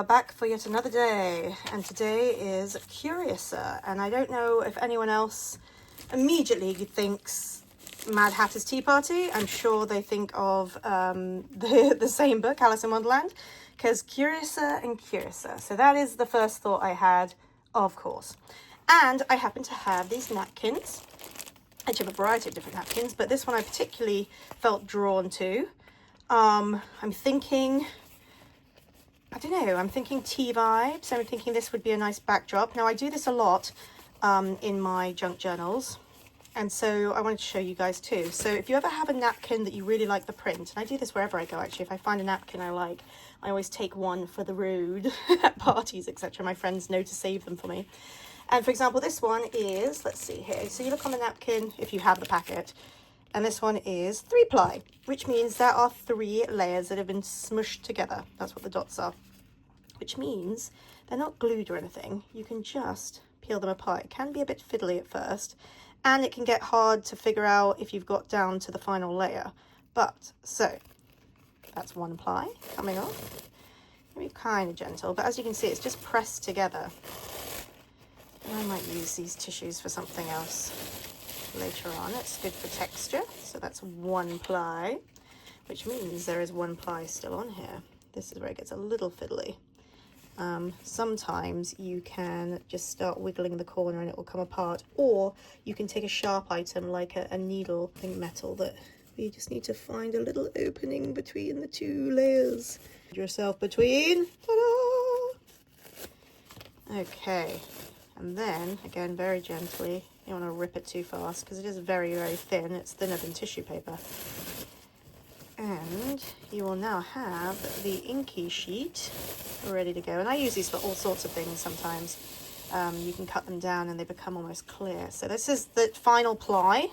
are back for yet another day, and today is Curiouser, and I don't know if anyone else immediately thinks Mad Hatter's Tea Party. I'm sure they think of the same book, Alice in Wonderland, because Curiouser and Curiouser. So that is the first thought I had, of course. And I happen to have these napkins. I have a variety of different napkins, but this one I particularly felt drawn to. I'm thinking tea vibes. I'm thinking this would be a nice backdrop. Now, I do this a lot in my junk journals, and so I wanted to show you guys too. So if you ever have a napkin that you really like the print, and I do this wherever I go actually, if I find a napkin I like, I always take one for the road at parties, etc. My friends know to save them for me. And for example, this one is, let's see here. So you look on the napkin if you have the packet. And this one is 3-ply, which means there are 3 layers that have been smushed together. That's what the dots are, which means they're not glued or anything. You can just peel them apart. It can be a bit fiddly at first, and it can get hard to figure out if you've got down to the final layer. But, so, that's 1-ply coming off. Maybe kind of gentle, but as you can see, it's just pressed together. And I might use these tissues for something else later on. It's good for texture. So that's 1-ply, which means there is 1-ply still on here. This is where it gets a little fiddly. Sometimes you can just start wiggling the corner and it will come apart, or you can take a sharp item like a needle, I think metal, that you just need to find a little opening between the 2 layers. Put yourself between. Ta-da! Okay, and then again very gently. You don't want to rip it too fast because it is very, very thin. It's thinner than tissue paper. And you will now have the inky sheet ready to go. And I use these for all sorts of things sometimes. You can cut them down and they become almost clear. So this is the final ply,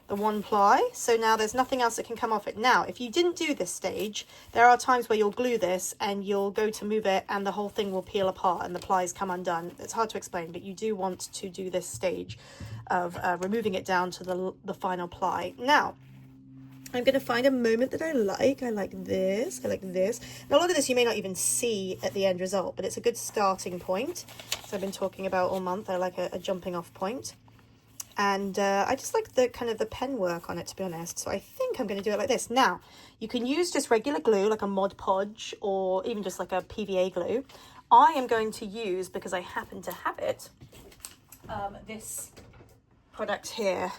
the 1-ply. So now there's nothing else that can come off it. Now, if you didn't do this stage, there are times where you'll glue this and you'll go to move it and the whole thing will peel apart and the plies come undone. It's hard to explain, but you do want to do this stage of removing it down to the final ply. Now, I'm going to find a moment that I like. I like this. I like this. Now, a lot of this you may not even see at the end result, but it's a good starting point. So I've been talking about all month. I like a jumping off point. And I just like the kind of the pen work on it, to be honest. So I think I'm going to do it like this. Now, you can use just regular glue, like a Mod Podge, or even just like a PVA glue. I am going to use, because I happen to have it, this product here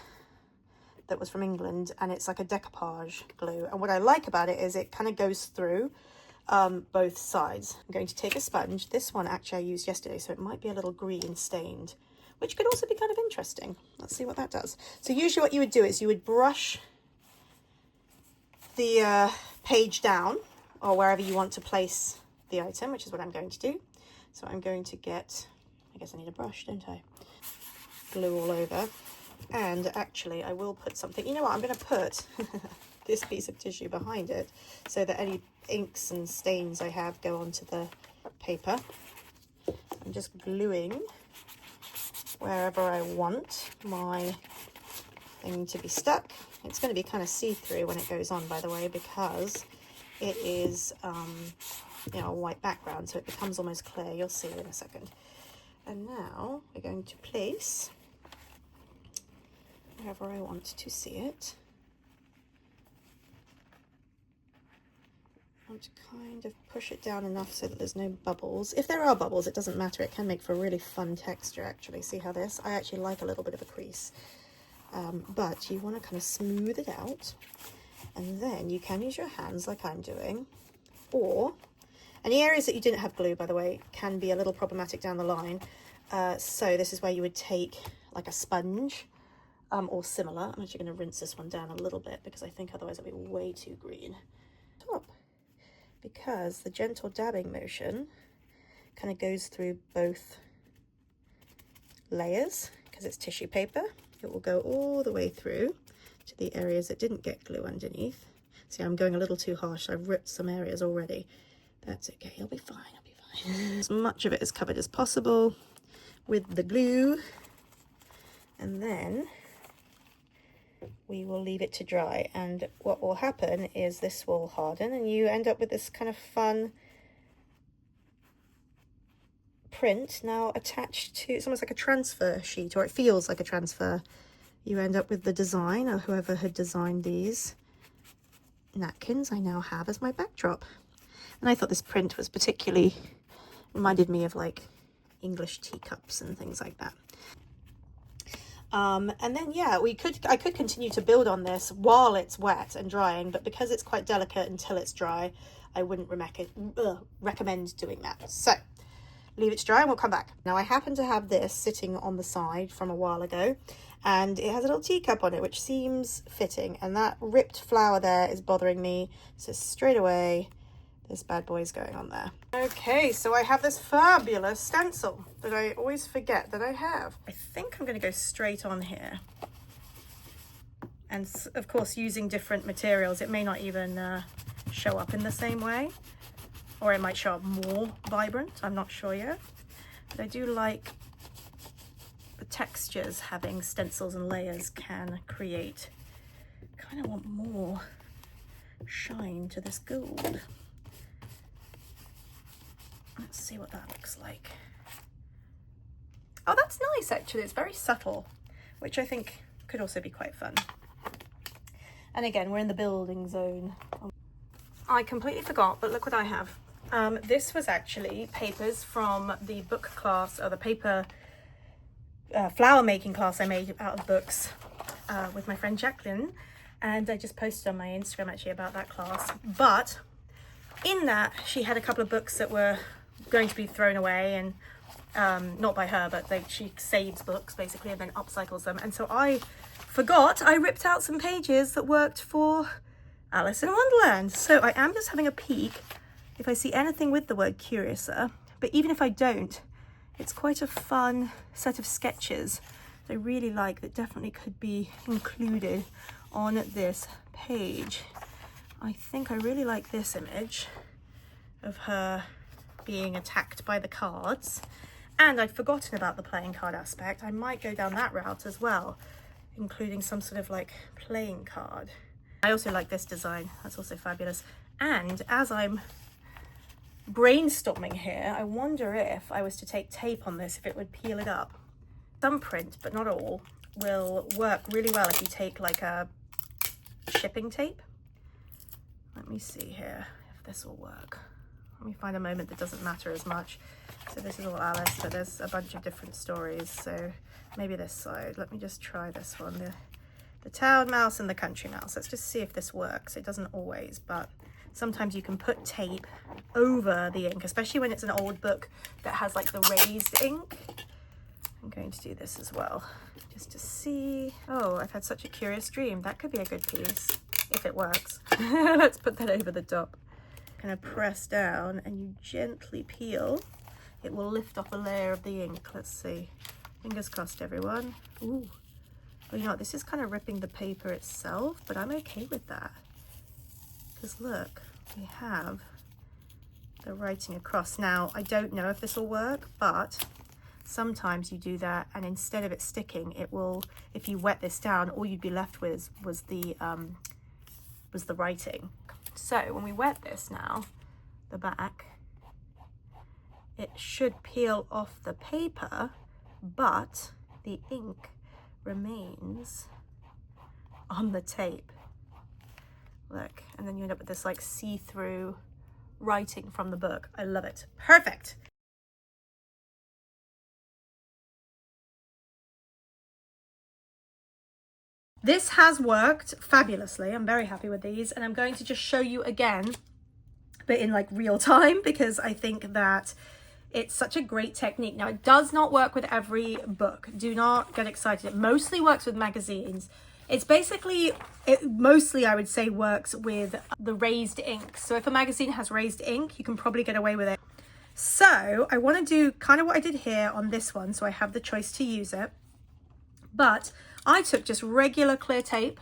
that was from England, and it's like a decoupage glue. And what I like about it is it kind of goes through both sides. I'm going to take a sponge. This one actually I used yesterday, so it might be a little green stained, which could also be kind of interesting. Let's see what that does. So usually what you would do is you would brush the page down, or wherever you want to place the item, which is what I'm going to do. So I'm going to get, I guess I need a brush, don't I? Glue all over. And actually I will put something, you know what, I'm going to put this piece of tissue behind it so that any inks and stains I have go onto the paper. I'm just gluing wherever I want my thing to be stuck. It's going to be kind of see-through when it goes on, by the way, because it is you know, a white background, so it becomes almost clear. You'll see in a second. And now we're going to place wherever I want to see it. I want to kind of push it down enough so that there's no bubbles. If there are bubbles, it doesn't matter. It can make for a really fun texture, actually. See how this? I actually like a little bit of a crease. But you want to kind of smooth it out. And then you can use your hands like I'm doing. Or any areas that you didn't have glue, by the way, can be a little problematic down the line. So this is where you would take like a sponge or similar. I'm actually going to rinse this one down a little bit because I think otherwise it'll be way too green. Top. Because the gentle dabbing motion kind of goes through both layers because it's tissue paper. It will go all the way through to the areas that didn't get glue underneath. See, I'm going a little too harsh. I've ripped some areas already. That's okay. I'll be fine. I'll be fine. As much of it is covered as possible with the glue. And then we will leave it to dry, and what will happen is this will harden and you end up with this kind of fun print now attached to, it's almost like a transfer sheet, or it feels like a transfer. You end up with the design, or whoever had designed these napkins I now have as my backdrop. And I thought this print was particularly, reminded me of like English teacups and things like that. And then yeah, I could continue to build on this while it's wet and drying, but because it's quite delicate until it's dry, I wouldn't recommend doing that. So leave it to dry and we'll come back. Now I happen to have this sitting on the side from a while ago, and it has a little teacup on it, which seems fitting, and that ripped flower there is bothering me. So straight away, this bad boy is going on there. Okay, so I have this fabulous stencil that I always forget that I have. I think I'm going to go straight on here. And of course, using different materials, it may not even show up in the same way, or it might show up more vibrant. I'm not sure yet. But I do like the textures having stencils and layers can create. Kind of want more shine to this gold. Let's see what that looks like. Oh, that's nice actually. It's very subtle, which I think could also be quite fun. And again, we're in the building zone. I completely forgot, but look what I have. This was actually papers from the book class, or the paper flower making class I made out of books with my friend Jacqueline. And I just posted on my Instagram actually about that class. But in that, she had a couple of books that were going to be thrown away, and not by her, but she saves books basically and then upcycles them. And so I forgot, I ripped out some pages that worked for Alice in Wonderland. So I am just having a peek if I see anything with the word Curiouser, but even if I don't, it's quite a fun set of sketches that I really like, that definitely could be included on this page. I think I really like this image of her being attacked by the cards, and I'd forgotten about the playing card aspect. I might go down that route as well, including some sort of like playing card. I also like this design, that's also fabulous. And as I'm brainstorming here, I wonder if I was to take tape on this, if it would peel it up. Some print, but not all, will work really well if you take like a shipping tape. Let me see here if this will work. Let me find a moment that doesn't matter as much. So this is all Alice, but there's a bunch of different stories. So maybe this side. Let me just try this one. The town mouse and the country mouse. Let's just see if this works. It doesn't always, but sometimes you can put tape over the ink, especially when it's an old book that has like the raised ink. I'm going to do this as well, just to see. Oh, I've had such a curious dream. That could be a good piece, if it works. Let's put that over the top. Kind of press down and you gently peel. It will lift off a layer of the ink. Let's see. Fingers crossed, everyone. Ooh. Well, you know what? This is kind of ripping the paper itself, but I'm okay with that. Because look, we have the writing across. Now, I don't know if this will work, but sometimes you do that, and instead of it sticking, it will, if you wet this down, all you'd be left with was the writing. So when we wet this now, the back, it should peel off the paper, but the ink remains on the tape. Look, and then you end up with this like see-through writing from the book. I love it. Perfect. This has worked fabulously. I'm very happy with these, and I'm going to just show you again, but in like real time, because I think that it's such a great technique. Now, it does not work with every book. Do not get excited. It mostly works with magazines. It's basically, it mostly, I would say, works with the raised ink. So if a magazine has raised ink, you can probably get away with it. So I want to do kind of what I did here on this one, so I have the choice to use it. But I took just regular clear tape,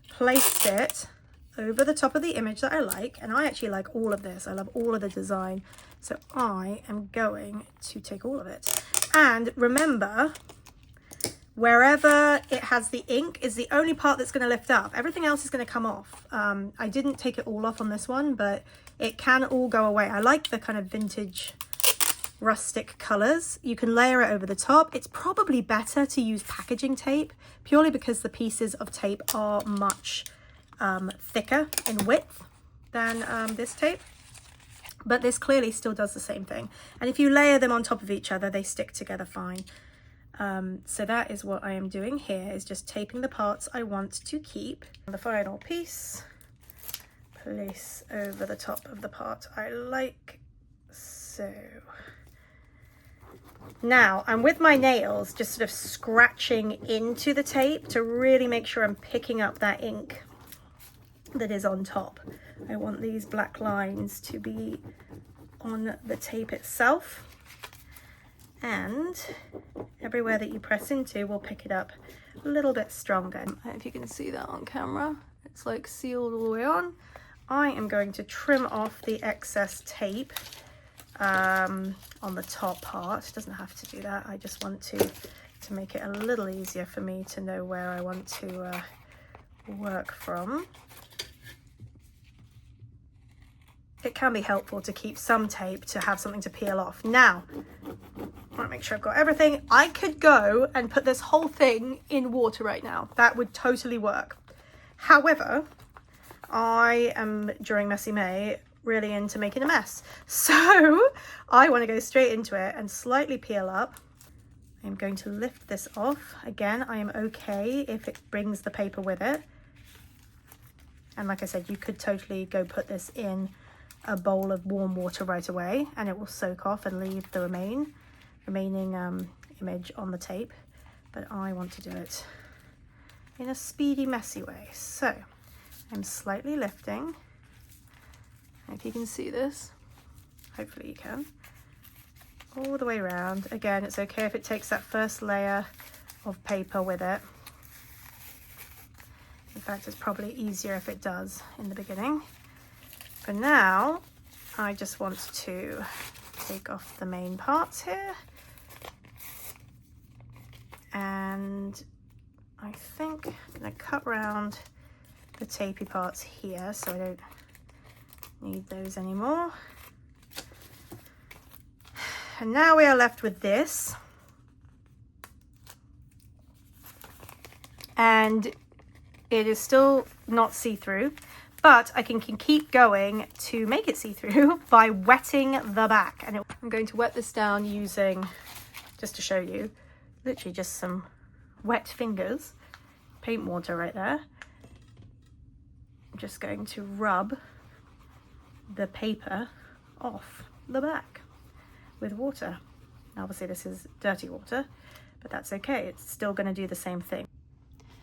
placed it over the top of the image that I like, and I actually like all of this. I love all of the design. So I am going to take all of it. And remember, wherever it has the ink is the only part that's going to lift up. Everything else is going to come off. I didn't take it all off on this one, but it can all go away. I like the kind of vintage rustic colours. You can layer it over the top. It's probably better to use packaging tape purely because the pieces of tape are much thicker in width than this tape. But this clearly still does the same thing. And if you layer them on top of each other, they stick together fine. So that is what I am doing here, is just taping the parts I want to keep. The final piece, place over the top of the part I like so. Now I'm with my nails just sort of scratching into the tape to really make sure I'm picking up that ink that is on top. I want these black lines to be on the tape itself, and everywhere that you press into will pick it up a little bit stronger. If you can see that on camera, it's like sealed all the way on. I am going to trim off the excess tape on the top part. It doesn't have to do that. I just want to make it a little easier for me to know where I want to work from. It can be helpful to keep some tape to have something to peel off. Now, I want to make sure I've got everything. I could go and put this whole thing in water right now. That would totally work. However, I am, during Messy May, really into making a mess. So I want to go straight into it and slightly peel up. I'm going to lift this off. Again, I am okay if it brings the paper with it. And like I said, you could totally go put this in a bowl of warm water right away and it will soak off and leave the remaining image on the tape. But I want to do it in a speedy, messy way. So I'm slightly lifting. If you can see this, hopefully you can, all the way around. Again, it's okay if it takes that first layer of paper with it. In fact, it's probably easier if it does in the beginning. For now, I just want to take off the main parts here. And I think I'm going to cut around the tapey parts here so I don't need those anymore. And now we are left with this. And it is still not see-through, but I can keep going to make it see-through by wetting the back. And I'm going to wet this down using, just to show you, literally just some wet fingers, paint water right there. I'm just going to rub the paper off the back with water. Obviously this is dirty water, but that's okay. It's still going to do the same thing.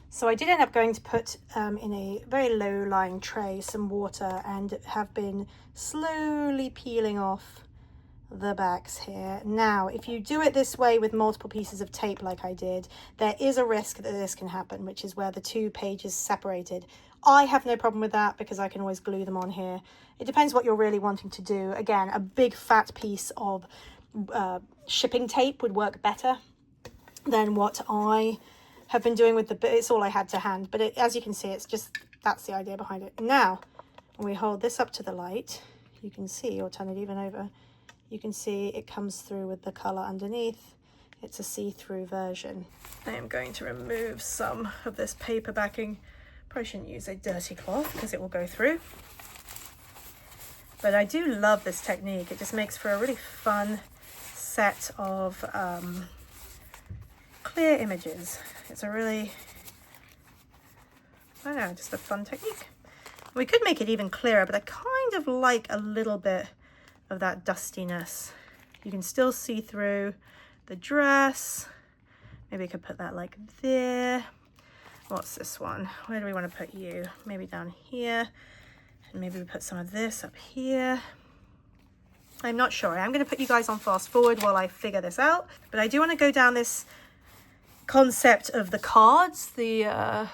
So I did end up going to put in a very low-lying tray some water and have been slowly peeling off the backs here. Now, if you do it this way with multiple pieces of tape like I did, there is a risk that this can happen, which is where the two pages separated. I have no problem with that because I can always glue them on here. It depends what you're really wanting to do. Again, a big fat piece of shipping tape would work better than what I have been doing with it's all I had to hand. But as you can see, it's just, that's the idea behind it. Now, when we hold this up to the light, you can see, or turn it even over, you can see it comes through with the colour underneath. It's a see-through version. I am going to remove some of this paper backing. Probably shouldn't use a dirty cloth because it will go through. But I do love this technique. It just makes for a really fun set of clear images. It's a really, I don't know, just a fun technique. We could make it even clearer, but I kind of like a little bit of that dustiness. You can still see through the dress. Maybe I could put that like there. What's this one? Where do we want to put you? Maybe down here. And maybe we put some of this up here. I'm not sure. I'm going to put you guys on fast forward while I figure this out. But I do want to go down this concept of the cards, the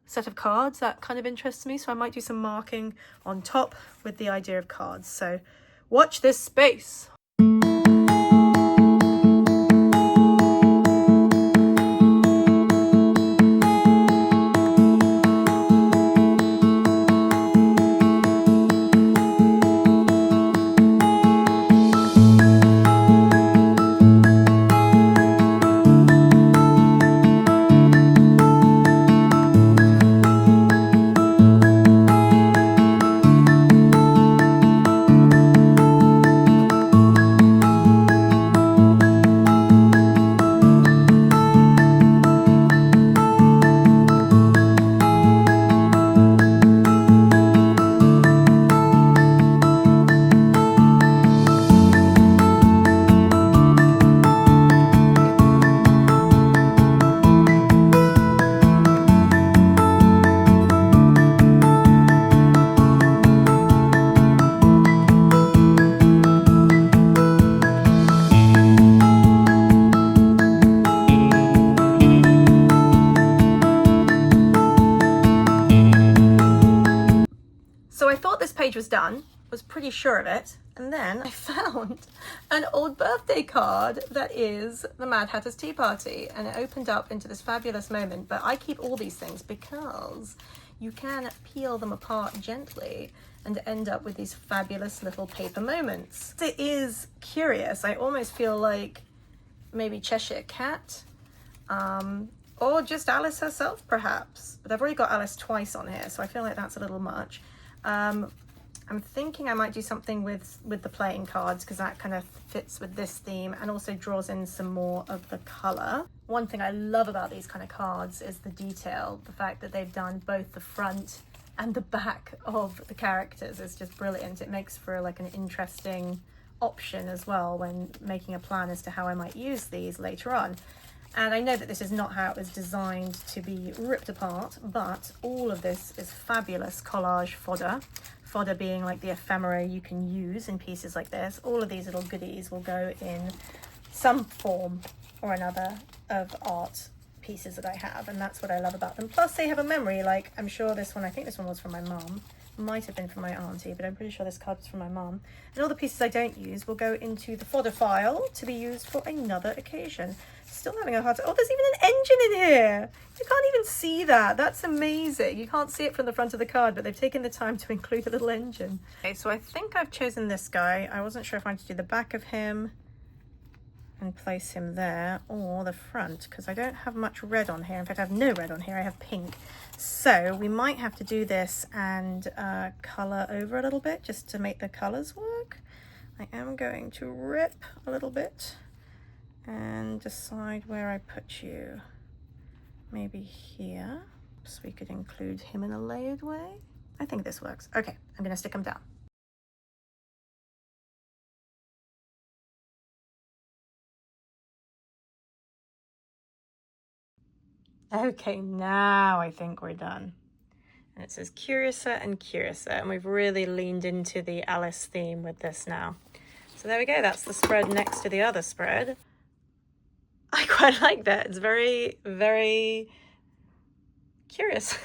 set of cards. That kind of interests me. So I might do some marking on top with the idea of cards. So watch this space. done, was pretty sure of it, and then I found an old birthday card that is the Mad Hatter's Tea Party, and it opened up into this fabulous moment. But I keep all these things because you can peel them apart gently and end up with these fabulous little paper moments. It is curious. I almost feel like maybe Cheshire Cat, or just Alice herself perhaps, but I've already got Alice twice on here, so I feel like that's a little much. I'm thinking I might do something with the playing cards, because that kind of fits with this theme and also draws in some more of the color. One thing I love about these kind of cards is the detail. The fact that they've done both the front and the back of the characters is just brilliant. It makes for like an interesting option as well when making a plan as to how I might use these later on. And I know that this is not how it was designed to be ripped apart, but all of this is fabulous collage fodder. Fodder being like the ephemera you can use in pieces like this. All of these little goodies will go in some form or another of art pieces that I have, and that's what I love about them. Plus they have a memory. Like, I'm sure this one, I think this one was from my mum, might have been from my auntie, but I'm pretty sure this card was from my mum. And all the pieces I don't use will go into the fodder file to be used for another occasion. Still having a hard time. Oh, there's even an engine in here. You can't even see that. That's amazing. You can't see it from the front of the card, but they've taken the time to include a little engine. Okay, so I think I've chosen this guy. I wasn't sure if I wanted to do the back of him and place him there, or the front, because I don't have much red on here. In fact, I have no red on here. I have pink. So we might have to do this and color over a little bit just to make the colors work. I am going to rip a little bit and decide where I put you. Maybe here, so we could include him in a layered way. I think this works. Okay, I'm gonna stick him down. Okay, now I think we're done. And it says Curiouser and Curiouser, and we've really leaned into the Alice theme with this now. So there we go, that's the spread next to the other spread. I quite like that. It's very, very curious.